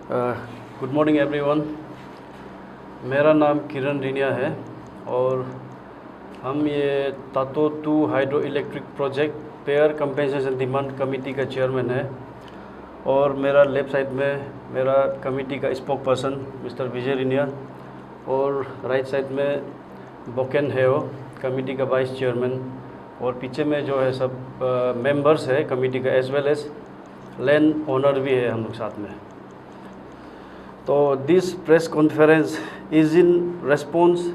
Good morning everyone. मेरा नाम किरण रिनिया है और हम ये तातो 2 hydro electric project pair compensation demand committee का चेयरमैन है। और मेरा लेफ्ट साइड में मेरा कमेटी का स्पोक पर्सन मिस्टर विजय रिनिया और राइट साइड में बोकेन है वो कमेटी का वाइस चेयरमैन। और पीछे में जो है सब मेंबर्स है कमेटी का as well as land owner भी है हम लोग साथ में। तो this press conference is in response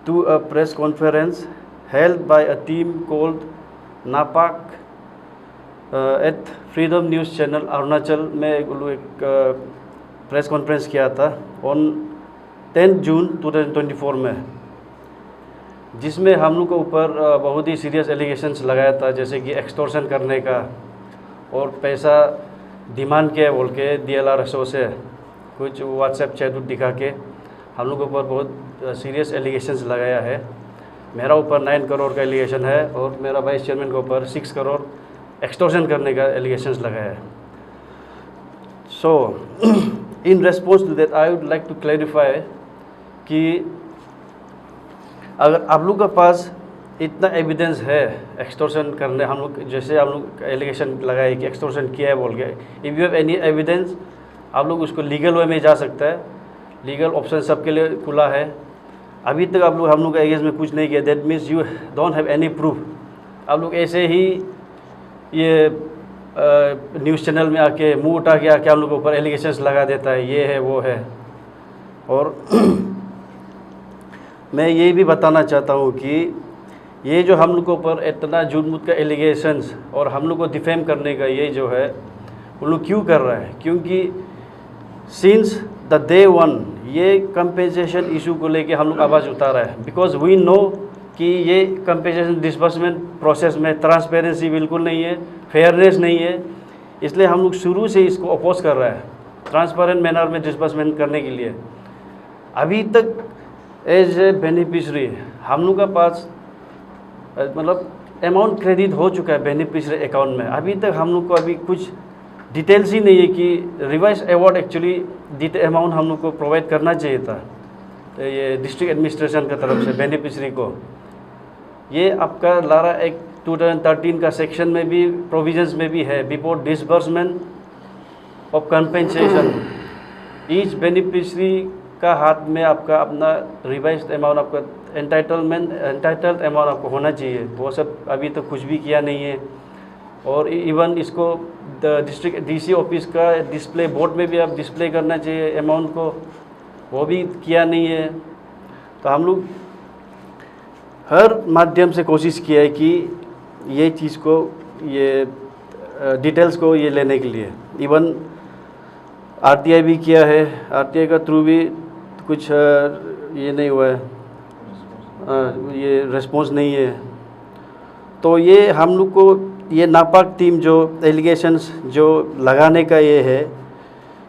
to a press conference held by a team called Napak at freedom news channel Arunachal में। एक प्रेस कॉन्फ्रेंस किया था ऑन 10 जून 2024 में, जिसमें हम लोग के ऊपर बहुत ही सीरियस एलिगेशंस लगाया था, जैसे कि एक्सटॉर्शन करने का और पैसा डिमांड किया बोल के DLRSO से कुछ व्हाट्सएप चैट दिखा के हम लोग के ऊपर बहुत सीरियस एलिगेशंस लगाया है। मेरा ऊपर 9 करोड़ का एलिगेशन है और मेरा वाइस चेयरमैन के ऊपर 6 करोड़ एक्सटॉर्शन करने का एलिगेशंस लगाया है। So in response to that I would like to clarify कि अगर आप लोग के पास इतना एविडेंस है एक्सटॉर्शन करने, हम लोग जैसे हम लोग एलिगेशन लगाए कि एक्सटॉर्शन किया है बोल के, if you have any evidence आप लोग उसको लीगल वे में जा सकता है। लीगल ऑप्शन सबके लिए खुला है। अभी तक आप लोग हम लोग एगेंस्ट में कुछ नहीं किया, that means you don't have any proof. आप लोग ऐसे ही ये न्यूज़ चैनल में आके मुंह उठा के आके हम लोग के ऊपर एलिगेशंस लगा देता है, ये है वो है। और मैं ये भी बताना चाहता हूँ कि ये जो हम लोग के ऊपर इतना झूठ-मूठ का एलिगेशंस और हम लोग को डिफेम करने का ये जो है उन लोग क्यों कर रहा है, क्योंकि सिंस द डे वन ये कंपेंसेशन इशू को लेके हम लोग आवाज़ उठा रहा है। बिकॉज वी नो कि ये कंपेंसेशन डिस्बर्समेंट प्रोसेस में ट्रांसपेरेंसी बिल्कुल नहीं है, फेयरनेस नहीं है, इसलिए हम लोग शुरू से इसको अपोज कर रहा है ट्रांसपेरेंट मैनर में डिस्बर्समेंट करने के लिए। अभी तक एज ए बेनिफिशरी हम लोग का पास मतलब अमाउंट क्रेडिट हो चुका है बेनिफिशरी अकाउंट में। अभी तक हम लोग को अभी कुछ डिटेल्स ही नहीं है कि revise award actually detail amount हम लोग को प्रोवाइड करना चाहिए था। तो ये डिस्ट्रिक्ट एडमिनिस्ट्रेशन की तरफ से बेनिफिशरी को ये आपका लारा एक्ट 2013 का सेक्शन में भी प्रोविजंस में भी है, before disbursement of compensation each beneficiary का हाथ में आपका अपना रिवाइज अमाउंट आपका एंटाइटल्ड अमाउंट आपको होना चाहिए। वो सब अभी तक कुछ भी किया नहीं है। और इवन इसको डिस्ट्रिक्ट DC ऑफिस का डिस्प्ले बोर्ड में भी आप डिस्प्ले करना चाहिए अमाउंट को, वो भी किया नहीं है। तो हम लोग हर माध्यम से कोशिश किया है कि ये चीज़ को ये डिटेल्स को ये लेने के लिए इवन RTI भी किया है, RTI का थ्रू भी कुछ ये नहीं हुआ है, ये रिस्पॉन्स नहीं है। तो ये हम लोग को ये नापाक टीम जो एलिगेशंस जो लगाने का ये है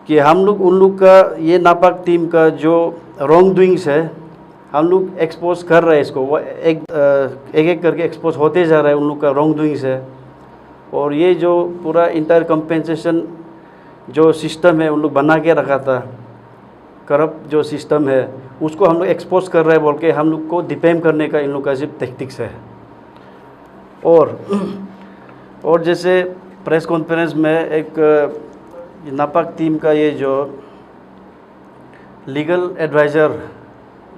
कि हम लोग उन लोग का ये नापाक टीम का जो रॉन्ग डूइंग्स है हम लोग एक्सपोज कर रहे हैं इसको, वो एक करके एक्सपोज होते जा रहा है उन लोग का रॉन्ग डूइंग्स है। और ये जो पूरा इंटायर कंपेंसेशन जो सिस्टम है उन लोग बना के रखा था, करप्ट जो सिस्टम है उसको हम लोग एक्सपोज कर रहे हैं बोल के हम लोग को डिफेम करने का इन लोग का सिर्फ टेक्टिक्स है। और जैसे प्रेस कॉन्फ्रेंस में एक नापाक टीम का ये जो लीगल एडवाइज़र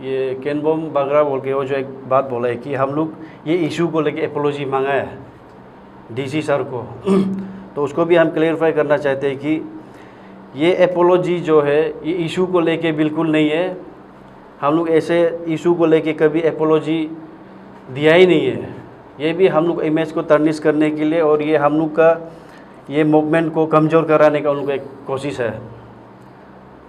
ये केनबोम बागरा बोल के वो जो एक बात बोला है कि हम लोग ये इशू को लेके एपोलॉजी मांगा है DC सर को तो उसको भी हम क्लेरिफाई करना चाहते हैं कि ये एपोलॉजी जो है ये इशू को लेके बिल्कुल नहीं है। हम लोग ऐसे इशू को लेके कभी एपोलॉजी दिया ही नहीं है। ये भी हम लोग इमेज को तरनिश करने के लिए और ये हम लोग का ये मूवमेंट को कमज़ोर कराने का उन लोग एक कोशिश है।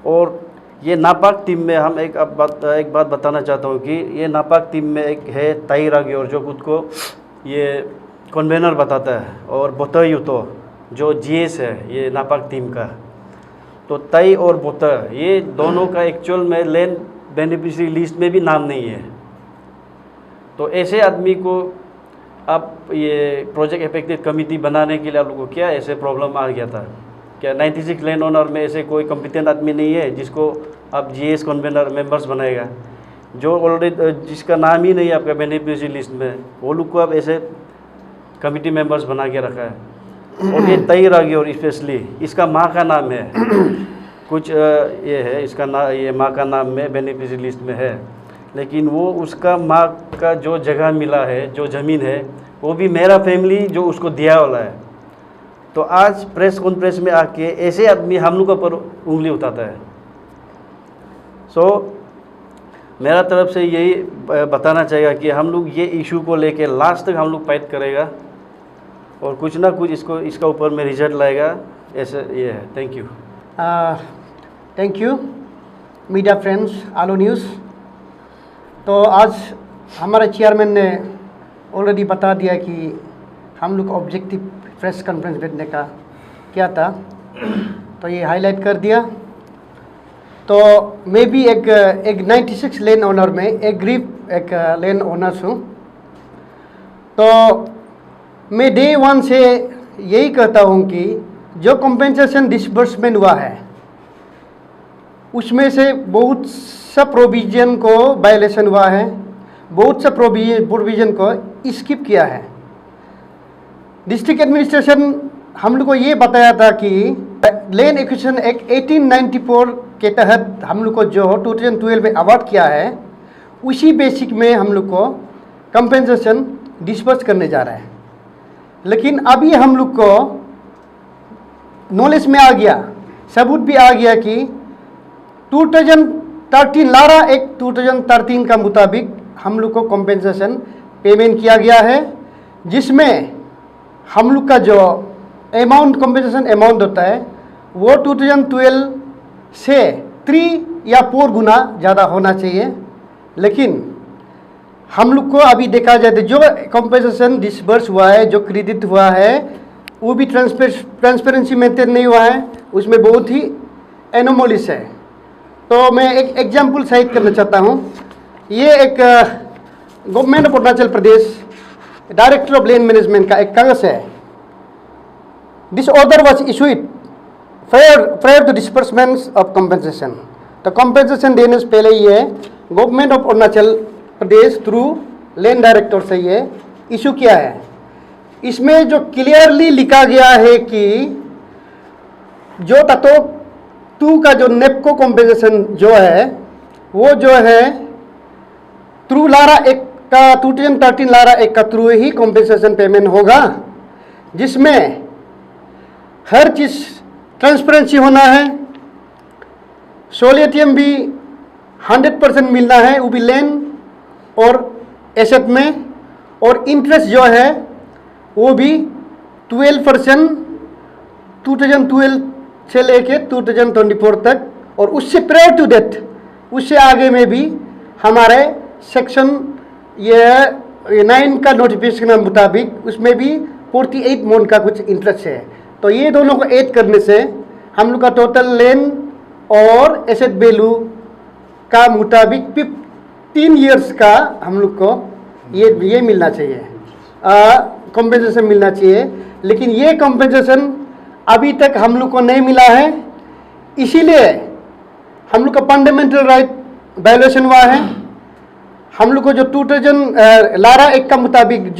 और ये नापाक टीम में हम एक बात बताना चाहता हूँ कि ये नापाक टीम में एक है ताई रागियोर जो खुद को ये कन्वेनर बताता है, और बोता यूतो जो GS है ये नापाक टीम का। तो ताई और बोता ये दोनों का एक्चुअल में लैंड बेनिफिशरी लिस्ट में भी नाम नहीं है। तो ऐसे आदमी को आप ये प्रोजेक्ट इफेक्टिव कमेटी बनाने के लिए आप लोगों को क्या ऐसे प्रॉब्लम आ गया था। क्या 96 लैंड ओनर में ऐसे कोई कॉम्पिटेंट आदमी नहीं है जिसको आप जीएस कन्वेनर मेंबर्स बनाएगा? जो ऑलरेडी जिसका नाम ही नहीं है आपका बेनिफिशियरी लिस्ट में, वो लोग को आप ऐसे कमिटी मेंबर्स बना के रखा है। और ये तय रह गया, और स्पेशली इसका माँ का नाम है कुछ ये है इसका ये माँ का नाम में बेनिफिशियरी लिस्ट में है, लेकिन वो उसका माँ का जो जगह मिला है, जो ज़मीन है, वो भी मेरा फैमिली जो उसको दिया वाला है। तो आज प्रेस कॉन्फ्रेंस में आके ऐसे आदमी हम लोग पर उंगली उठाता है। सो मेरा तरफ से यही बताना चाहिए कि हम लोग ये इशू को लेके लास्ट तक हम लोग फाइट करेगा और कुछ ना कुछ इसका ऊपर में रिजल्ट लाएगा, ऐसे ये है। Thank you. Thank you media friends, आलो न्यूज़। तो आज हमारे चेयरमैन ने ऑलरेडी बता दिया कि हम लोग ऑब्जेक्टिव प्रेस कॉन्फ्रेंस बैठने का क्या था, तो ये हाईलाइट कर दिया। तो मैं भी एक 96 लैंड ओनर में एक लैंड ओनर्स हूँ। तो मैं डे 1 से यही कहता हूँ कि जो कॉम्पेंसेशन डिसबर्समेंट हुआ है उसमें से बहुत सा प्रोविज़न को वायलेशन हुआ है, बहुत सा प्रोविज़न को स्किप किया है। डिस्ट्रिक्ट एडमिनिस्ट्रेशन हम लोग को ये बताया था कि लैंड एक्विजिशन एक्ट 1894 के तहत हम लोग को जो 2012 में अवार्ड किया है, उसी बेसिक में हम लोग को कंपेंसेशन डिस्बर्स करने जा रहा है। लेकिन अभी हम लोग को नॉलेज में आ गया, सबूत भी आ गया कि 2013 लारा एक्ट 2013 का मुताबिक हम लोग को कंपेंसेशन पेमेंट किया गया है, जिसमें हम लोग का जो अमाउंट कंपेंसेशन अमाउंट होता है वो 2012 से 3 या 4 गुना ज़्यादा होना चाहिए। लेकिन हम लोग को अभी देखा जाए तो जो कंपेंसेशन डिसबर्स हुआ है, जो क्रेडिट हुआ है, वो भी ट्रांसपेरेंसी मेंटेन नहीं हुआ है, उसमें बहुत ही एनोमोलिस है। तो मैं एक एग्जाम्पल साइट करना चाहता हूँ। ये एक government of Arunachal Pradesh director of land management का एक कागज है। This order was issued prior to disbursements of compensation. तो कंपेंसेशन देने से पहले ये government of Arunachal Pradesh through land director से ये इशू किया है। इसमें जो क्लियरली लिखा गया है कि जो तत्व 2 का जो नेपको कंपेंसेशन जो है वो जो है थ्रू लारा एक का 2013 लारा एक का थ्रू ही कंपेंसेशन पेमेंट होगा, जिसमें हर चीज़ ट्रांसपेरेंसी होना है, सोलियम भी 100% मिलना है, वो भी लैंड और एसेट में, और इंटरेस्ट जो है वो भी 12% 2012 से लेके 2024 तक, और उससे प्रायर टू डेट, उससे आगे में भी हमारे सेक्शन ये 9 का नोटिफिकेशन के मुताबिक उसमें भी 48 मोन का कुछ इंटरेस्ट है। तो ये दोनों को ऐड करने से हम लोग का टोटल लैंड और एसेट वैल्यू का मुताबिक 15 इयर्स का हम लोग को ये मिलना चाहिए, कंपेंसेशन मिलना चाहिए। लेकिन ये कंपेंसेशन अभी तक हम लोग को नहीं मिला है, इसीलिए हम लोग का फंडामेंटल राइट वायलेशन हुआ है। हम लोग को जो 2000 लारा एक्ट का मुताबिक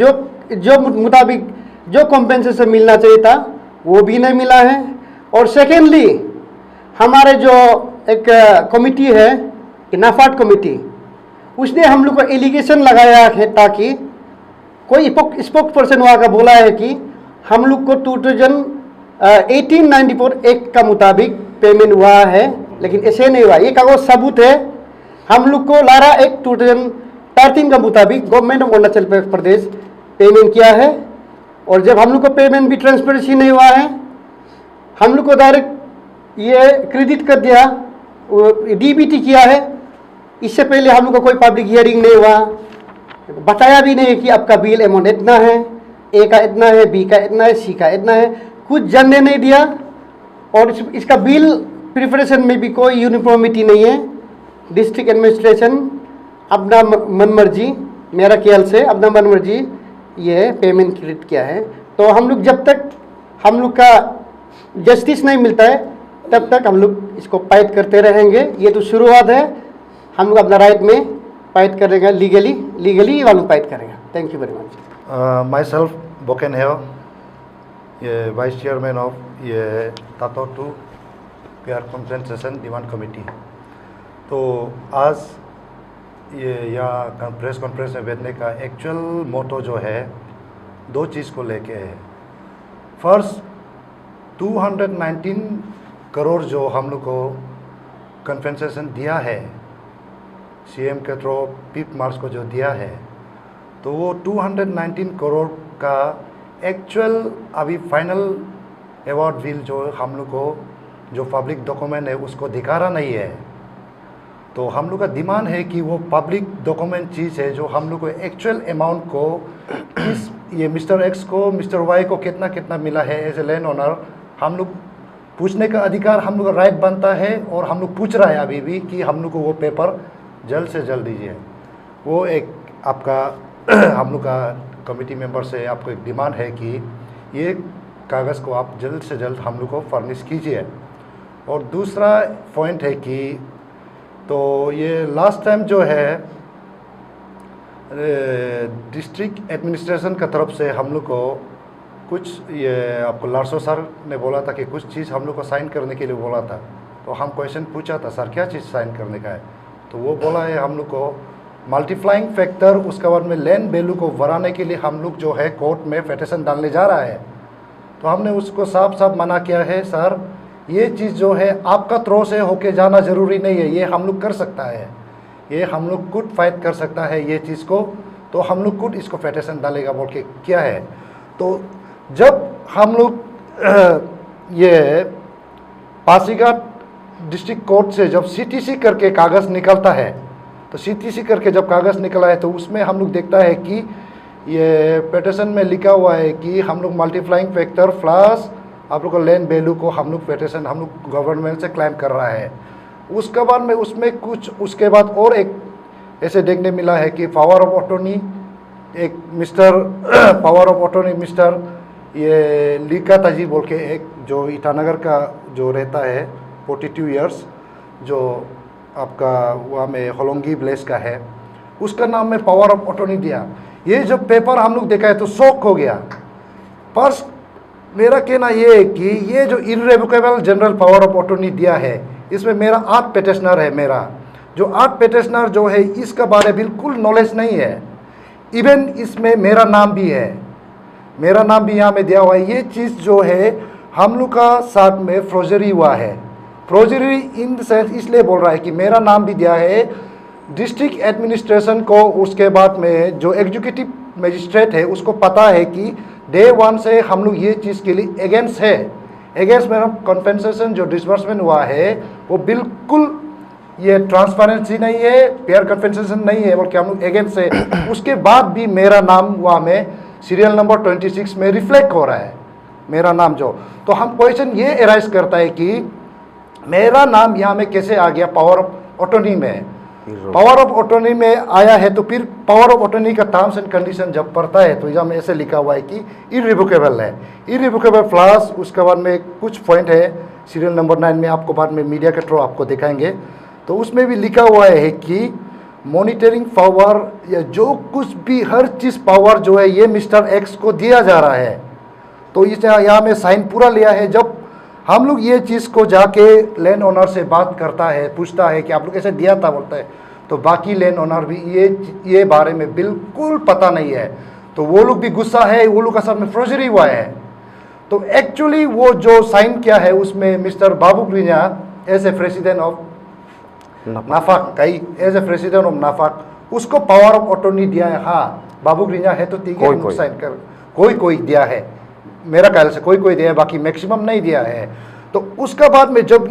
जो कंपेंसेशन मिलना चाहिए था वो भी नहीं मिला है। और सेकेंडली हमारे जो एक कमिटी है नाफाड कमिटी, उसने हम लोग को एलिगेशन लगाया है, ताकि कोई स्पोक्स पर्सन वहाँ का बोला है कि हम लोग को 1894 एक्ट का मुताबिक पेमेंट हुआ है, लेकिन ऐसे नहीं हुआ। ये कागज सबूत है, हम लोग को लारा एक्ट 2013 का मुताबिक government of Arunachal Pradesh payment किया है। और जब हम लोग को पेमेंट भी ट्रांसपेरेंसी नहीं हुआ है, हम लोग को डायरेक्ट ये क्रेडिट कर दिया, डीबीटी किया है। इससे पहले हम लोग को कोई पब्लिक हियरिंग नहीं हुआ, बताया भी नहीं कि आपका बिल अमाउंट इतना है, ए का इतना है, बी का इतना है, सी का इतना है, कुछ जानने नहीं दिया। और इसका बिल प्रिपरेशन में भी कोई यूनिफॉर्मिटी नहीं है। डिस्ट्रिक्ट एडमिनिस्ट्रेशन अपना मनमर्जी, मेरा ख्याल से अपना मनमर्जी ये पेमेंट क्रेडिट किया है। तो हम लोग जब तक हम लोग का जस्टिस नहीं मिलता है तब तक हम लोग इसको फाइट करते रहेंगे। ये तो शुरुआत है, हम लोग अपना राइट में फाइट करेंगे, लीगली वालों फाइट करेंगे। Thank you very much. Myself Boken है, ये वाइस चेयरमैन ऑफ ये Tato to pair compensation demand committee. तो आज ये यहाँ प्रेस कॉन्फ्रेंस में बैठने का एक्चुअल मोटो जो है 2 चीज़ को लेके है। फर्स्ट, 219 करोड़ जो हम लोग को कॉम्पेंसेशन दिया है सीएम के थ्रू 5 मार्च को जो दिया है, तो वो 219 करोड़ का एक्चुअल अभी फाइनल अवार्ड बिल जो हम लोग को जो पब्लिक डॉक्यूमेंट है उसको दिखा रहा नहीं है। तो हम लोग का डिमांड है कि वो पब्लिक डॉक्यूमेंट चीज़ है जो हम लोग को एक्चुअल अमाउंट को इस ये मिस्टर एक्स को मिस्टर वाई को कितना कितना मिला है एज ए लैंड ओनर, हम लोग पूछने का अधिकार हम लोग का राइट बनता है। और हम लोग पूछ रहा है अभी भी कि हम लोग को वो पेपर जल्द से जल्द दीजिए। वो एक आपका हम लोग का कमेटी मेंबर से आपको एक डिमांड है कि ये कागज़ को आप जल्द से जल्द हम लोग को फर्निश कीजिए। और दूसरा पॉइंट है कि तो ये लास्ट टाइम जो है डिस्ट्रिक्ट एडमिनिस्ट्रेशन का तरफ से हम लोग को कुछ ये आपको लारसो सर ने बोला था कि कुछ चीज़ हम लोग को साइन करने के लिए बोला था। तो हम क्वेश्चन पूछा था सर क्या चीज़ साइन करने का है, तो वो बोला है हम लोग को मल्टीप्लाइंग फैक्टर, उसके बाद में लैंड वैल्यू को बढ़ाने के लिए हम लोग जो है कोर्ट में पिटीशन डालने जा रहा है। तो हमने उसको साफ साफ मना किया है, सर ये चीज़ जो है आपका थ्रो से होके जाना ज़रूरी नहीं है, ये हम लोग कर सकता है, ये हम लोग खुद फाइट कर सकता है ये चीज़ को, तो हम लोग खुद इसको पिटीशन डालेगा बोल के क्या है। तो जब हम लोग ये पासीघाट डिस्ट्रिक्ट कोर्ट से जब सीटीसी करके कागज़ निकलता है, तो सीटीसी करके जब कागज़ निकला है तो उसमें हम लोग देखता है कि ये पिटीशन में लिखा हुआ है कि हम लोग मल्टीप्लाइंग फैक्टर प्लस आप लोग को लैंड वैल्यू को हम लोग पिटीशन हम लोग गवर्नमेंट से क्लेम कर रहा है। उसके बाद में उसमें कुछ उसके बाद और एक ऐसे देखने मिला है कि पावर ऑफ अटॉर्नी एक mister power of attorney mister ये लीका ताजी बोल के एक जो ईटानगर का जो रहता है 42 ईयर्स जो आपका वहाँ में होलोंगी ब्लेस का है, उसका नाम में पावर ऑफ अटॉर्नी दिया। ये जब पेपर हम लोग देखा है तो शॉक हो गया। पर मेरा कहना ये है कि ये जो इररेवोकेबल जनरल पावर ऑफ अटॉर्नी दिया है इसमें मेरा 8 पिटिशनर है, मेरा जो 8 पिटिशनर जो है इसका बारे बिल्कुल नॉलेज नहीं है। इवन इसमें मेरा नाम भी है, मेरा नाम भी यहाँ में दिया हुआ है। ये चीज़ जो है हम लोग का साथ में फ्रोजरी हुआ है। फ्रोजरी इन द सेंस इसलिए बोल रहा है कि मेरा नाम भी दिया है डिस्ट्रिक्ट एडमिनिस्ट्रेशन को, उसके बाद में जो एग्जीक्यूटिव मजिस्ट्रेट है उसको पता है कि डे 1 से हम लोग ये चीज़ के लिए अगेंस्ट है। अगेंस्ट में कॉम्पेंसेशन जो डिसबर्समेंट हुआ है वो बिल्कुल ये ट्रांसपेरेंसी नहीं है, फेयर कॉम्पेंसेशन नहीं है, बल्कि हम लोग अगेंस्ट है। उसके बाद भी मेरा नाम वहाँ में सीरियल नंबर 26 में रिफ्लेक्ट हो रहा है मेरा नाम जो। तो हम क्वेश्चन ये एराइज करता है कि मेरा नाम यहाँ में कैसे आ गया पावर ऑफ अटॉर्नी में। पावर ऑफ अटॉर्नी में आया है तो फिर पावर ऑफ अटॉर्नी का टर्म्स एंड कंडीशन जब पढ़ता है तो यहाँ में ऐसे लिखा हुआ है कि इररिवोकेबल है, इररिवोकेबल प्लस उसके बाद में कुछ पॉइंट है सीरियल नंबर 9 में आपको बाद में मीडिया के थ्रू आपको दिखाएंगे। तो उसमें भी लिखा हुआ है कि मॉनिटरिंग पावर या जो कुछ भी हर चीज़ पावर जो है ये मिस्टर एक्स को दिया जा रहा है। तो इस यहाँ में साइन पूरा लिया है। जब हम लोग ये चीज़ को जाके लैंड ओनर से बात करता है, पूछता है कि आप लोग कैसे दिया था बोलता है, तो बाकी लैंड ओनर भी ये बारे में बिल्कुल पता नहीं है। तो वो लोग भी गुस्सा है, वो लोग का साथ में फ्रोजरी हुआ है। तो एक्चुअली वो जो साइन किया है उसमें mister Babu Greena as a president of Nafak कई as a president of Nafak उसको पावर ऑफ अटॉर्नी दिया है। हाँ बाबू ग्रीना है तो ठीक है, साइन कर कोई दिया है, मेरा ख्याल से कोई दिया है, बाकी मैक्सिमम नहीं दिया है। तो उसके बाद में जब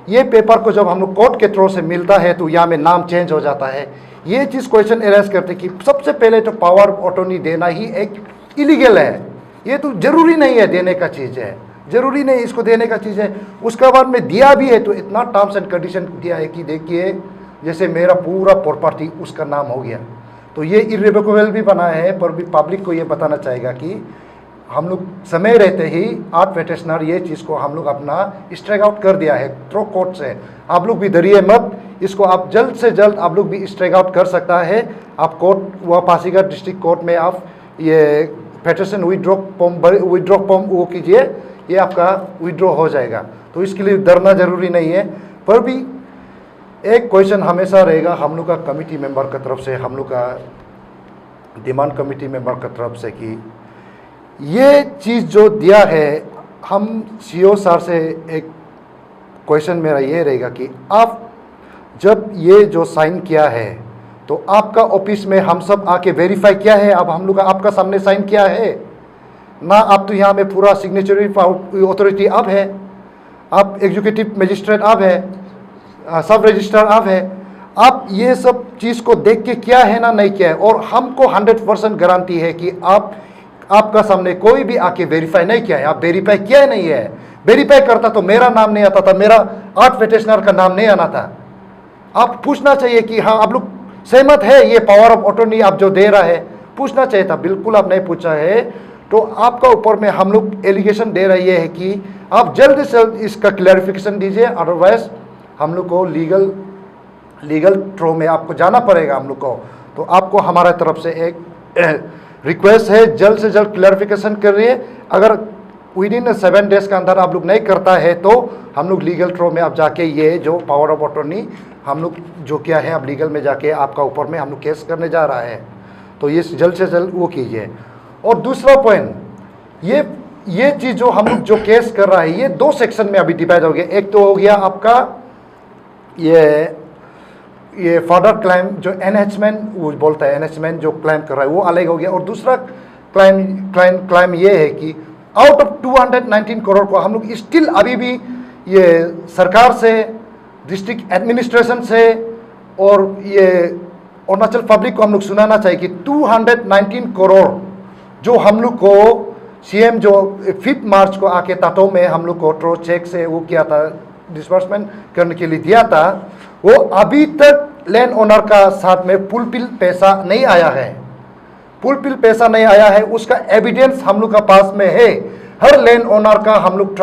ये पेपर को जब हम लोग कोर्ट के थ्रू से मिलता है तो यहाँ में नाम चेंज हो जाता है। ये चीज़ क्वेश्चन एराइज करते कि सबसे पहले तो पावर ऑफ अटॉर्नी देना ही एक इलीगल है, ये तो ज़रूरी नहीं है देने का चीज़ है, ज़रूरी नहीं इसको देने का चीज़ है। उसके बाद में दिया भी है तो इतना टर्म्स एंड कंडीशन दिया है कि देखिए जैसे मेरा पूरा प्रॉपर्टी उसका नाम हो गया। तो ये इररिवोकेबल भी बना है, पर भी पब्लिक को ये बताना चाहेगा कि हम लोग समय रहते ही 8 पेटिशनर ये चीज़ को हम लोग अपना स्ट्राइक आउट कर दिया है थ्रू कोर्ट से। आप लोग भी डरिए मत, इसको आप जल्द से जल्द आप लोग भी स्ट्राइक आउट कर सकता है। आप कोर्ट व पासीघाट डिस्ट्रिक्ट कोर्ट में आप ये पेटिशन विड्रॉ फॉर्म वो कीजिए, ये आपका विड्रॉ हो जाएगा। तो इसके लिए डरना जरूरी नहीं है। पर भी एक क्वेश्चन हमेशा रहेगा हम लोग का कमिटी मेंबर की तरफ से, हम लोग का डिमांड कमिटी मेंबर की तरफ से कि ये चीज़ जो दिया है, हम सीओ सर से एक क्वेश्चन मेरा ये रहेगा कि आप जब ये जो साइन किया है तो आपका ऑफिस में हम सब आके वेरीफाई किया है? अब हम लोग आपका सामने साइन किया है ना? आप तो यहाँ में पूरा सिग्नेचरी अथॉरिटी आप है, आप एग्जीक्यूटिव मजिस्ट्रेट आप है, सब रजिस्ट्रार आप है, आप ये सब चीज़ को देख के किया है ना नहीं किया है? और हमको 100% गारंटी है कि आपका सामने कोई भी आके वेरीफाई नहीं किया है। आप वेरीफाई किया नहीं है। वेरीफाई करता तो मेरा नाम नहीं आता था, मेरा 8 पेटिशनर का नाम नहीं आना था। आप पूछना चाहिए कि हाँ आप लोग सहमत है ये पावर ऑफ अटॉर्नी आप जो दे रहा है, पूछना चाहिए था। बिल्कुल आप नहीं पूछा है, तो आपका ऊपर में हम लोग एलिगेशन दे रही है कि आप जल्द से जल्द इसका क्लैरिफिकेशन दीजिए, अदरवाइज हम लोग को लीगल थ्रो में आपको जाना पड़ेगा हम लोग को। तो आपको हमारे तरफ से एक रिक्वेस्ट है, जल्द से जल्द क्लैरिफिकेशन करिए। अगर विदिन 7 डेज के अंदर आप लोग नहीं करता है तो हम लोग लीगल थ्रो में आप जाके ये जो पावर ऑफ अटॉर्नी हम लोग जो किया है, अब लीगल में जाके आपका ऊपर में हम लोग केस करने जा रहा है। तो ये जल्द से जल्द वो कीजिए। और दूसरा पॉइंट, ये चीज़ जो हम लोग जो केस कर रहा है, ये 2 सेक्शन में अभी डिवाइड हो गया। एक तो हो गया आपका ये फर्दर क्लाइम जो एनहेचमेंट वो बोलता है, एनहेचमेंट जो क्लाइम कर रहा है वो अलग हो गया। और दूसरा क्लाइम ये है कि आउट ऑफ 219 करोड़ को हम लोग स्टिल अभी भी ये सरकार से, डिस्ट्रिक्ट एडमिनिस्ट्रेशन से और ये अरुणाचल पब्लिक को हम लोग सुनाना चाहिए कि 219 करोड़ जो हम लोग को सीएम जो 5 मार्च को आके तातो में हम लोग को ट्रो चेक से वो किया था, डिस्बर्समेंट करने के लिए दिया था, वो अभी तक लैंड ओनर का साथ में फुलफिल पैसा नहीं आया है। फुलफिल पैसा नहीं आया है, उसका एविडेंस हम लोग का पास में है। हर लैंड ओनर का हम लोग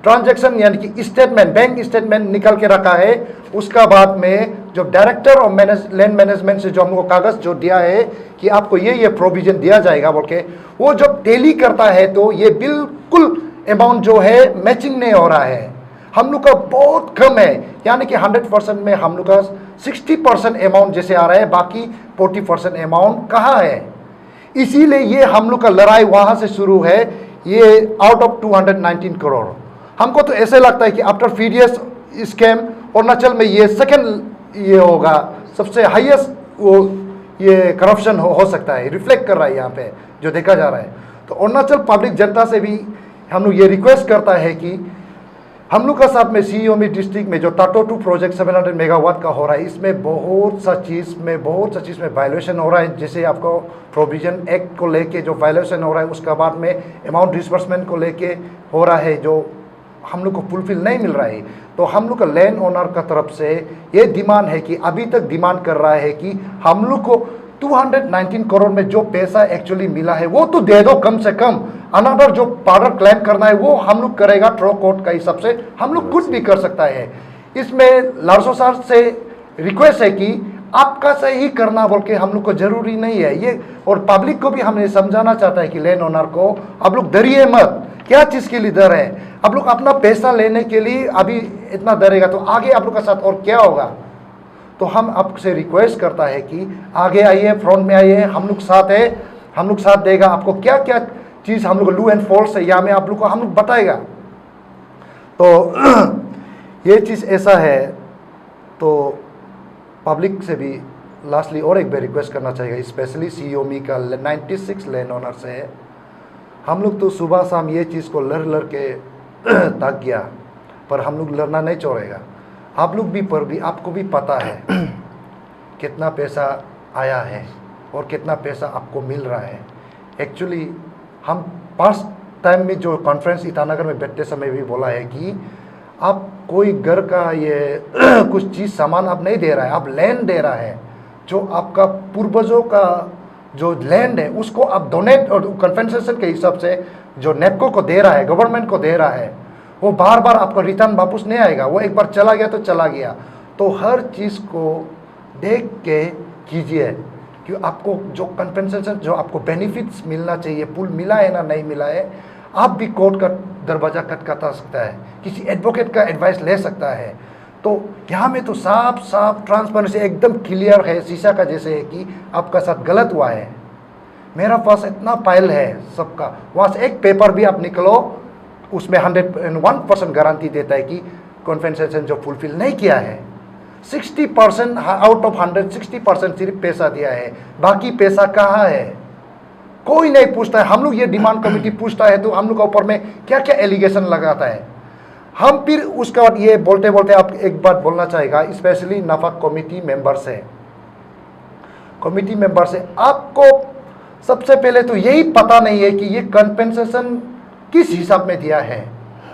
ट्रांजैक्शन यानी कि स्टेटमेंट, बैंक स्टेटमेंट निकल के रखा है। उसका बाद में जो डायरेक्टर और लैंड मैनेजमेंट से जो हमको कागज जो दिया है कि आपको ये प्रोविजन दिया जाएगा बोल के, वो जब टैली करता है तो ये बिल्कुल अमाउंट जो है मैचिंग नहीं हो रहा है। हम लोग का बहुत कम है, यानी कि 100% में हम लोग का 60% अमाउंट जैसे आ रहा है, बाकी 40% अमाउंट कहाँ है। इसीलिए ये हम लोग का लड़ाई वहाँ से शुरू है। ये आउट ऑफ 219 करोड़ हमको तो ऐसे लगता है कि आफ्टर फीडियस स्कैम अरुणाचल में ये सेकंड ये होगा, सबसे हाईएस्ट वो ये करप्शन हो सकता है, रिफ्लेक्ट कर रहा है यहाँ पे जो देखा जा रहा है। तो अरुणाचल पब्लिक जनता से भी हम लोग ये रिक्वेस्ट करता है कि हम लोग का साथ में सीईओ में डिस्ट्रिक्ट में जो टाटो 2 प्रोजेक्ट 700 मेगावाट का हो रहा है, इसमें बहुत सा चीज़ में वायलेशन हो रहा है। जैसे आपको प्रोविजन एक्ट को लेके जो वायलेशन हो रहा है, उसका बाद में अमाउंट डिस्बर्समेंट को लेके हो रहा है जो हम लोग को फुलफिल नहीं मिल रहा है। तो हम लोग का लैंड ओनर का तरफ से ये डिमांड है कि अभी तक डिमांड कर रहा है कि हम लोग को 219 करोड़ में जो पैसा एक्चुअली मिला है वो तो दे दो कम से कम। अनदर जो पावर क्लेम करना है वो हम लोग करेगा ट्रो कोर्ट का हिसाब से, हम लोग कुछ भी कर सकता है। इसमें लार्सो सर से रिक्वेस्ट है कि आपका से ही करना बोल के हम लोग को जरूरी नहीं है ये। और पब्लिक को भी हमें समझाना चाहता है कि लैंड ओनर को आप लोग डरिए मत। क्या चीज़ के लिए डर है? आप लोग अपना पैसा लेने के लिए अभी इतना डरेगा तो आगे आप लोग का साथ और क्या होगा। तो हम आपसे रिक्वेस्ट करता है कि आगे आइए, फ्रंट में आइए, हम लोग साथ है, हम लोग साथ देगा। आपको क्या क्या चीज़ हम लोग लू एंड फॉल्स है या में आप लोग को हम लोग बताएगा। तो ये चीज़ ऐसा है। तो पब्लिक से भी लास्टली और एक बार रिक्वेस्ट करना चाहिए, स्पेशली सीओमी का 96 लैंड ओनर से है। हम लोग तो सुबह शाम ये चीज़ को लड़ के तक गया, पर हम लोग लड़ना नहीं छोड़ेगा। आप लोग भी पर भी आपको भी पता है कितना पैसा आया है और कितना पैसा आपको मिल रहा है। एक्चुअली हम पास्ट टाइम में जो कॉन्फ्रेंस ईटानगर में बैठते समय भी बोला है कि आप कोई घर का ये कुछ चीज़ सामान आप नहीं दे रहा है, आप लैंड दे रहा है जो आपका पूर्वजों का जो लैंड है उसको आप डोनेट और कंपनसेशन के हिसाब से जो नेपको को दे रहा है, गवर्नमेंट को दे रहा है, वो बार बार आपको रिटर्न वापस नहीं आएगा। वो एक बार चला गया तो चला गया। तो हर चीज़ को देख के कीजिए कि आपको जो कंपनसेशन, जो आपको बेनिफिट्स मिलना चाहिए, पुल मिला है ना नहीं मिला है, आप भी कोर्ट का दरवाज़ा खटखटा सकता है, किसी एडवोकेट का एडवाइस ले सकता है। तो यहाँ में तो साफ साफ ट्रांसपेरेंसी एकदम क्लियर है, शीशा का जैसे है कि आपका साथ गलत हुआ है। मेरा पास इतना फाइल है सबका, वहाँ से एक पेपर भी आप निकलो, उसमें 101% गारंटी देता है कि कॉन्फेंसेशन जो फुलफिल नहीं किया है। 60% आउट ऑफ 100 60% सिर्फ पैसा दिया है, बाकी पैसा कहाँ है कोई नहीं पूछता है। हम लोग ये डिमांड कमेटी पूछता है तो हम लोग के ऊपर में क्या क्या एलिगेशन लगाता है। हम फिर उसके बाद ये बोलते बोलते आप एक बात बोलना चाहेगा, स्पेशली नाफाक कमेटी मेंबर से, आपको सबसे पहले तो यही पता नहीं है कि ये कंपेंसेशन किस हिसाब में दिया है,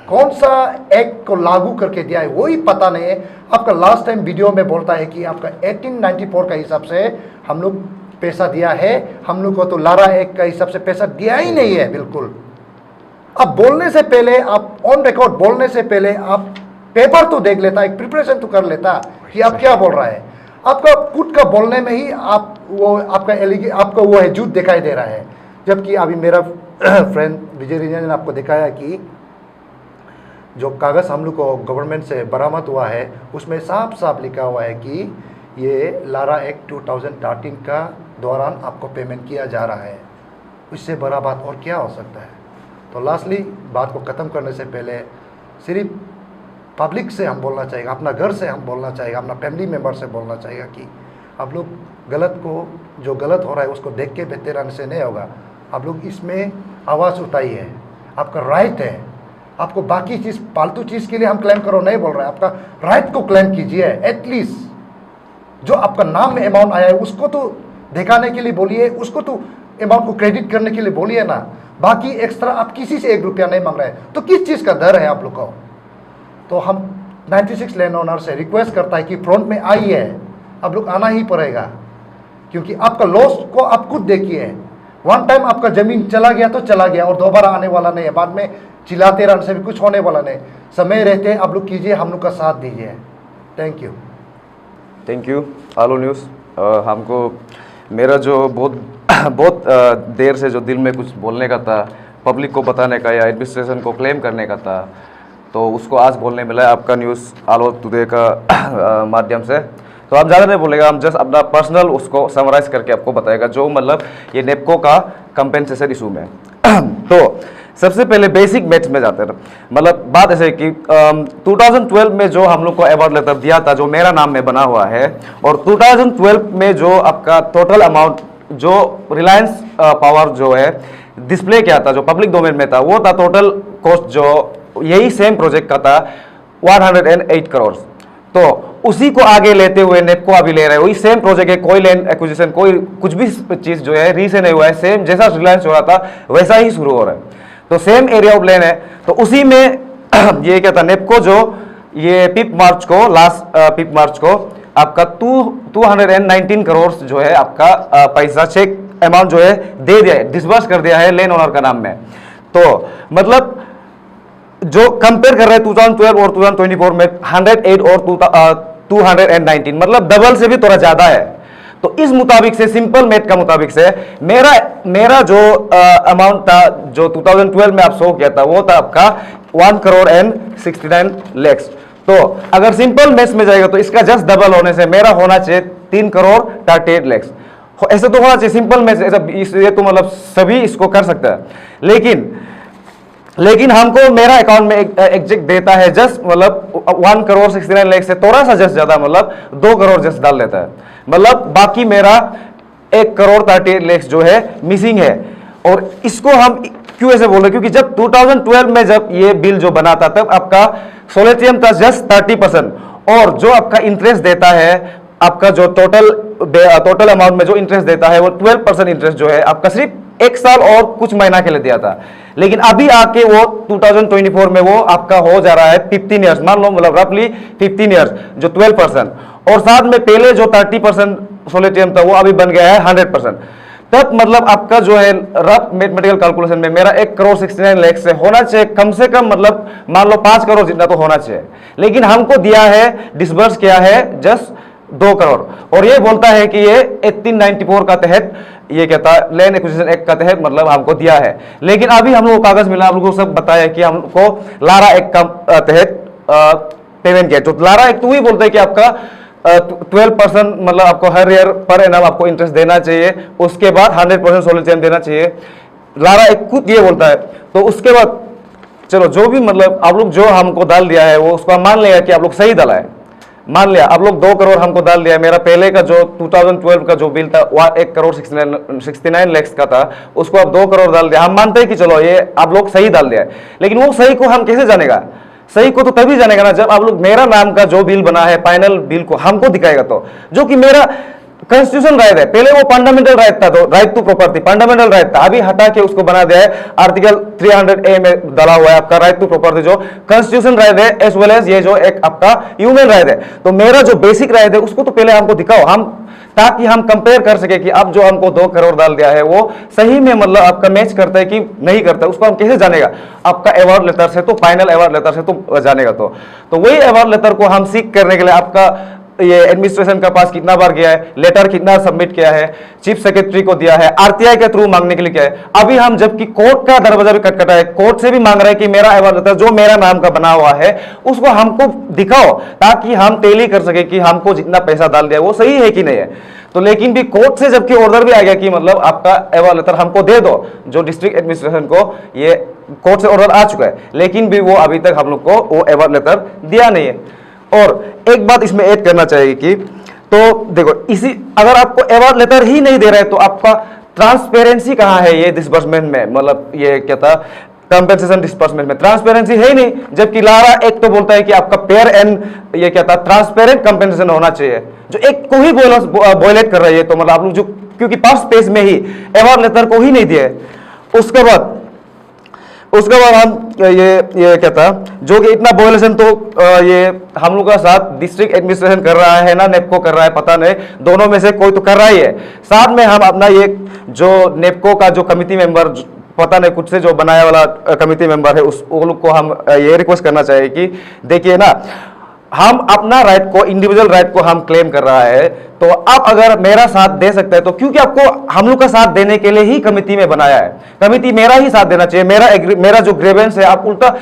कौन सा एक्ट को लागू करके दिया है, वही पता नहीं है। आपका लास्ट टाइम वीडियो में बोलता है कि आपका 1894 का हिसाब से हम लोग पैसा दिया है, हम लोग को तो लारा एक्ट का हिसाब से पैसा दिया ही नहीं है बिल्कुल। अब बोलने से पहले, आप ऑन रिकॉर्ड बोलने से पहले आप पेपर तो देख लेता, एक प्रिपरेशन तो कर लेता कि आप क्या बोल रहा है। आपका खुद का बोलने में ही आप वो आपका वो है झूठ दिखाई दे रहा है। जबकि अभी मेरा फ्रेंड विजय रंजन ने आपको दिखाया कि जो कागज़ हम लोग को गवर्नमेंट से बरामद हुआ है उसमें साफ साफ लिखा हुआ है कि ये लारा एक्ट 2013 का दौरान आपको पेमेंट किया जा रहा है। इससे बड़ा बात और क्या हो सकता है। तो लास्टली बात को ख़त्म करने से पहले सिर्फ पब्लिक से हम बोलना चाहेगा, अपना घर से हम बोलना चाहेगा, अपना फैमिली मेम्बर से बोलना चाहेगा कि आप लोग गलत को, जो गलत हो रहा है उसको देख के बेहतर रहने से नहीं होगा। आप लोग इसमें आवाज़ उठाइए, आपका राइट है। आपको बाकी चीज़, फालतू चीज़ के लिए हम क्लेम करो नहीं बोल रहे हैं, आपका राइट को क्लेम कीजिए। एटलीस्ट जो आपका नाम में अमाउंट आया है उसको तो दिखाने के लिए बोलिए, उसको तो अमाउंट को क्रेडिट करने के लिए बोलिए ना। बाकी एक्स्ट्रा आप किसी से 1 रुपया नहीं मांग रहे हैं तो किस चीज़ का डर है आप लोग को। तो हम 96 लैंड ओनर से रिक्वेस्ट करता है कि फ्रंट में आइए, आप लोग आना ही पड़ेगा, क्योंकि आपका लॉस को आप खुद देखिए। वन टाइम आपका ज़मीन चला गया तो चला गया और दोबारा आने वाला नहीं है। बाद में चिल्लाते रहने से भी कुछ होने वाला नहीं। समय रहते आप लोग कीजिए, हम लोग का साथ दीजिए। थैंक यू आलो न्यूज़। हमको मेरा जो बहुत देर से जो दिल में कुछ बोलने का था, पब्लिक को बताने का या एडमिनिस्ट्रेशन को क्लेम करने का था, तो उसको आज बोलने मिला है आपका न्यूज़ आलो टुडे का माध्यम से। तो हम ज़्यादा नहीं बोलेगा, हम जस्ट अपना पर्सनल उसको समराइज़ करके आपको बताएगा जो मतलब ये नेपको का कंपेंसेशन इशू में। तो सबसे पहले बेसिक मैथ्स में जाते हैं। मतलब बात ऐसे कि 2012 में जो हम लोग को अवार्ड लेटर दिया था, जो मेरा नाम में बना हुआ है, और 2012 में जो आपका टोटल अमाउंट जो रिलायंस पावर जो है डिस्प्ले किया था, जो पब्लिक डोमेन में था, वो था टोटल कॉस्ट जो यही सेम प्रोजेक्ट का था 108 करोड़। तो उसी को आगे लेते हुए नेपको अभी ले रहे हैं, वही सेम प्रोजेक्ट है, कोई लैंड एक्विजिशन, कोई कुछ भी चीज़ जो है री से नहीं हुआ है, सेम जैसा रिलायंस हो रहा था वैसा ही शुरू हो रहा है। तो सेम एरिया ऑफ लैंड है। तो उसी में ये क्या था, नेपको जो ये 5 मार्च को आपका 219 करोड़ जो है आपका पैसा चेक अमाउंट जो है दे दिया है, डिसबर्स कर दिया है लैंड ओनर का नाम में। तो मतलब जो कंपेयर कर रहे हैं 2012 और 2024 में 108 और 219, मतलब डबल से भी थोड़ा ज़्यादा है। तो इस मुताबिक से, सिंपल मैथ का मुताबिक से, मेरा जो अमाउंट था जो 2012 में आप शो किया था वो था आपका 1 करोड़ एंड 69 लाख। तो अगर सिंपल मैथ्स में जाएगा तो इसका जस्ट डबल होने से मेरा होना चाहिए 3 करोड़ 38 लाख। ऐसे तो होना चाहिए सिंपल मैथ्स, ऐसा ये तो मतलब सभी इसको कर सकता है। लेकिन हमको मेरा अकाउंट में एग्जैक्ट देता है जस्ट मतलब 1 करोड़ 69 लाख से थोड़ा सा जस्ट ज़्यादा, मतलब 2 करोड़ जस्ट डाल देता है। मतलब बाकी मेरा 1 करोड़ 38 लाख जो है मिसिंग है। और इसको हम क्यों ऐसे बोल रहे, क्योंकि जब 2012 में जब ये बिल जो बना था तब आपका सोलेटियम था जस्ट 30%, और जो आपका इंटरेस्ट देता है, आपका जो टोटल अमाउंट में जो इंटरेस्ट देता है वो 12% इंटरेस्ट जो है आपका सिर्फ 1 साल और कुछ महीना के लिए दिया था। लेकिन अभी आके वो 2024 में वो आपका हो जा रहा है 15 ईयर्स, मान लो मतलब रफली 15 ईयर्स, जो 12%, और साथ में पहले जो 30% सोलेटियम था वो अभी बन गया है 100%। तब मतलब आपका जो है रफ मैथमेटिकल कैलकुलेशन में मेरा 1,69,00,000 से होना चाहिए कम से कम, मतलब मान लो 5 करोड़ जितना तो होना चाहिए, लेकिन हमको दिया है, डिसबर्स किया है जस्ट 2 करोड़, और ये बोलता है कि ये 1894 का तहत, ये कहता है लैंड एक्विजिशन एक्ट का तहत मतलब हमको दिया है। लेकिन अभी हम लोग को कागज मिला, हम लोग को सब बताया कि हमको लारा एक्ट का तहत पेमेंट किया। तो लारा एक्ट तो वही बोलता है कि आपका 12% मतलब आपको हर ईयर पर एनम आपको इंटरेस्ट देना चाहिए, उसके बाद 100% सोलर चैन देना चाहिए। लारा एक खुद ये बोलता है। तो उसके बाद चलो जो भी मतलब आप लोग जो हमको डाल दिया है वो उसको हम मान लिया कि आप लोग सही डाला है, मान लिया आप लोग 2 करोड़ हमको डाल दिया। मेरा पहले का जो 2012 का जो बिल था वह 1,69,00,000 का था, उसको आप 2 करोड़ डाल दिया। हम मानते हैं कि चलो ये आप लोग सही डाल दिया है, लेकिन वो सही को हम कैसे जानेगा? सही को तो तभी जानेगा ना जब आप लोग मेरा नाम का जो बिल बना है फाइनल बिल को हमको दिखाएगा, तो जो कि मेरा कॉन्स्टिट्यूशन राइट है। पहले वो फंडामेंटल राइट था, तो right to property fundamental right था, अभी हटा के उसको बना दिया है आर्टिकल 300A में डाला हुआ है आपका राइट टू प्रॉपर्टी, जो कॉन्स्टिट्यूशन राइट है एज वेल एज ये जो एक आपका ह्यूमन राइट है। तो मेरा जो बेसिक राइट है उसको तो पहले हमको दिखाओ, हम ताकि हम कंपेयर कर सके कि अब जो हमको 2 करोड़ डाल दिया है वो सही में मतलब आपका मैच करता है कि नहीं करता है। उसको हम कैसे जानेगा? आपका अवार्ड लेटर से, तो फाइनल अवार्ड लेटर से तो जानेगा। तो वही अवार्ड लेटर को हम सीख करने के लिए आपका ये एडमिनिस्ट्रेशन का पास कितना बार गया है, लेटर कितना सबमिट किया है, चीफ सेक्रेटरी को दिया है, आरटीआई के थ्रू मांगने के लिए क्या है। अभी हम जबकि कोर्ट का दरवाजा भी खटखटा है, कोर्ट से भी मांग रहा है कि मेरा अवार्ड लेटर जो मेरा नाम का बना हुआ है उसको हमको दिखाओ, ताकि हम टेली कर सके कि हमको जितना पैसा डाल दिया वो सही है कि नहीं है। तो लेकिन भी कोर्ट से जबकि ऑर्डर भी आ गया कि मतलब आपका अवार्ड लेटर हमको दे दो, जो डिस्ट्रिक्ट एडमिनिस्ट्रेशन को ये कोर्ट से ऑर्डर आ चुका है, लेकिन भी वो अभी तक हम लोग को वो अवार्ड लेटर दिया नहीं है। और एक बात इसमें ऐड करना चाहिए कि तो देखो, इसी अगर आपको अवार्ड लेटर ही नहीं दे रहा है तो आपका ट्रांसपेरेंसी कहाँ है ये डिस्बर्समेंट में, मतलब ये क्या था कंपेंसेशन डिस्बर्समेंट में ट्रांसपेरेंसी है ही नहीं। जबकि लारा एक तो बोलता है कि आपका पेयर एंड ये क्या था ट्रांसपेरेंट कंपेंसेशन होना चाहिए, जो एक को ही वॉयलेट कर रही है। तो मतलब आप लोग जो क्योंकि फर्स्ट पेज में ही अवार्ड लेटर को ही नहीं दिया है, उसके बाद हम ये क्या था जो कि इतना वॉयलेशन तो ये हम लोग का साथ डिस्ट्रिक्ट एडमिनिस्ट्रेशन कर रहा है ना नेपको कर रहा है, पता नहीं, दोनों में से कोई तो कर रहा ही है। साथ में हम अपना ये जो नेपको का जो कमिटी मेंबर पता नहीं कुछ से जो बनाया वाला कमिटी मेंबर है उस लोग को हम ये रिक्वेस्ट करना चाहिए कि देखिए ना, हम अपना राइट को इंडिविजुअल राइट को हम क्लेम कर रहा है, तो आप अगर मेरा साथ दे सकते हैं तो क्योंकि आपको हम लोग का साथ देने के लिए ही कमिटी में बनाया है, कमिटी मेरा ही साथ देना चाहिए। मेरा जो ग्रेवेंस है आप उल्टा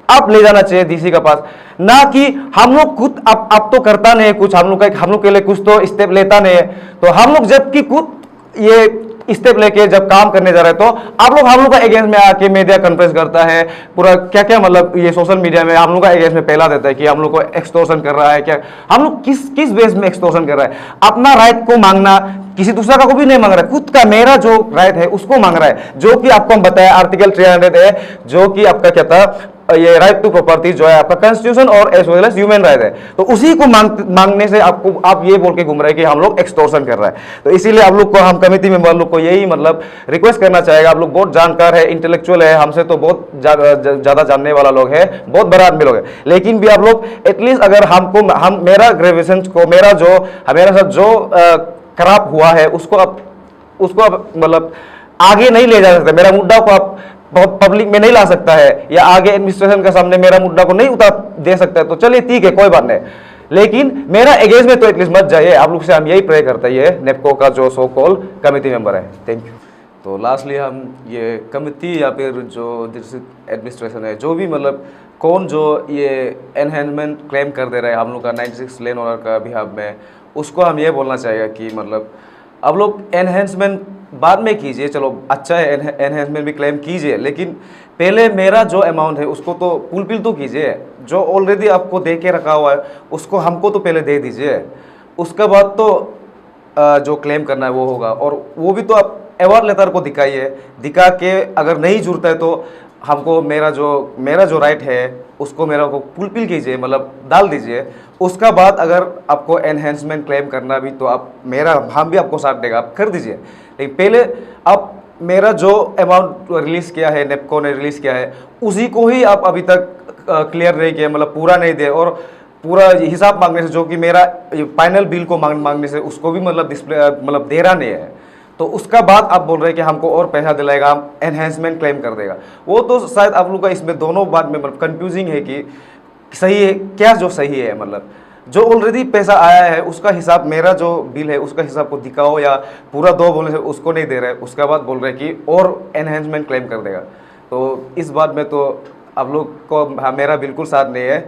आप ले जाना चाहिए डीसी के पास, ना कि हम लोग खुद अब तो करता नहीं है कुछ, हम लोग के लिए कुछ तो स्टेप लेता नहीं है। तो हम लोग जबकि खुद ये स्टेप लेके जब काम करने जा रहे हैं तो आप लोग हम लोग का अगेंस्ट में आके मीडिया कॉन्फ्रेंस करता है, पूरा क्या क्या मतलब ये सोशल मीडिया में हम लोग का अगेंस्ट में पहला देता है कि हम लोग को एक्सटोर्शन कर रहा है। क्या हम लोग किस बेस में एक्सटोर्शन कर रहा है? अपना राइट को मांगना, किसी दूसरा का को भी नहीं मांग रहा है, खुद का मेरा जो राइट है उसको मांग रहा है, जो कि आपको हम बताया आर्टिकल 300 है, जो कि आपका क्या था ये राइट टू प्रॉपर्टी जो है आपका कॉन्स्टिट्यूशन और as well as human right है। तो उसी को मांगने से आप ये बोल के घूम रहे हैं कि हम लोग एक्सटोर्शन कर रहा है। तो इसीलिए आप लोग को हम कमिटी मेंबर लोग को यही मतलब रिक्वेस्ट करना चाहेगा, आप लोग बहुत जानकार है, इंटेलेक्चुअल है, हमसे तो बहुत ज्यादा जानने वाला लोग है, बहुत बड़ा आदमी लोग है, लेकिन भी आप लोग एटलीस्ट अगर हम मेरा ग्रेविएशन को मेरा साथ जो खराब हुआ है उसको आप मतलब आगे नहीं ले जा सकते, मेरा मुद्दा को आप पब्लिक में नहीं ला सकता है, या आगे एडमिनिस्ट्रेशन के सामने मेरा मुद्दा को नहीं उतार दे सकता है, तो चलिए ठीक है कोई बात नहीं, लेकिन मेरा एगेंस्ट में तो एटलीस्ट मत जाइए। आप लोग से हम यही प्रे करते हैं, नेपको का जो सो कॉल कमिटी मेंबर है। Thank you. तो लास्टली हम ये कमिटी या फिर जो डिस्ट्रिक्ट एडमिनिस्ट्रेशन है, जो भी मतलब कौन जो ये एनहेंसमेंट क्लेम कर दे रहा है हम लोग का 96 लेन ओनर का बिहाफ में, उसको हम ये बोलना चाहिए कि मतलब आप लोग एनहेंसमेंट बाद में कीजिए, चलो अच्छा है एनहेंसमेंट भी क्लेम कीजिए, लेकिन पहले मेरा जो अमाउंट है उसको तो फुलफिल तो कीजिए, जो ऑलरेडी आपको दे के रखा हुआ है उसको हमको तो पहले दे दीजिए, उसके बाद तो जो क्लेम करना है वो होगा। और वो भी तो आप अवार्ड लेटर को दिखा के अगर नहीं जुड़ता है तो हमको मेरा जो राइट है उसको मेरा को फुलफिल कीजिए, मतलब डाल दीजिए। उसका बाद अगर आपको एनहेंसमेंट क्लेम करना भी तो हम भी आपको साथ देगा, आप कर दीजिए, लेकिन पहले आप मेरा जो अमाउंट रिलीज़ किया है, नेपको ने रिलीज़ किया है, उसी को ही आप अभी तक क्लियर नहीं किया, मतलब पूरा नहीं दिया, और पूरा हिसाब मांगने से जो कि मेरा फाइनल बिल को मांगने से उसको भी मतलब डिस्प्ले मतलब दे रहा नहीं है। तो उसका बाद आप बोल रहे हैं कि हमको और पैसा दिलाएगा, हम एनहेंसमेंट क्लेम कर देगा। वो तो शायद आप लोग का इसमें दोनों बात में मतलब कंफ्यूजिंग है कि सही है क्या, जो सही है मतलब जो ऑलरेडी पैसा आया है उसका हिसाब, मेरा जो बिल है उसका हिसाब को दिखाओ, या पूरा 2 बोलने से उसको नहीं दे रहे, उसका बाद बोल रहे कि और एनहेंसमेंट क्लेम कर देगा। तो इस बात में तो आप लोग को मेरा बिल्कुल साथ नहीं है।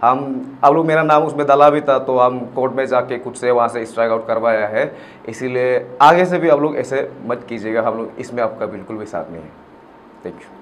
आप लोग, मेरा नाम उसमें डाला भी था तो हम कोर्ट में जाके कुछ से वहाँ से स्ट्राइक आउट करवाया है, इसीलिए आगे से भी आप लोग ऐसे मत कीजिएगा, हम लोग इसमें आपका बिल्कुल भी साथ नहीं है। Thank you.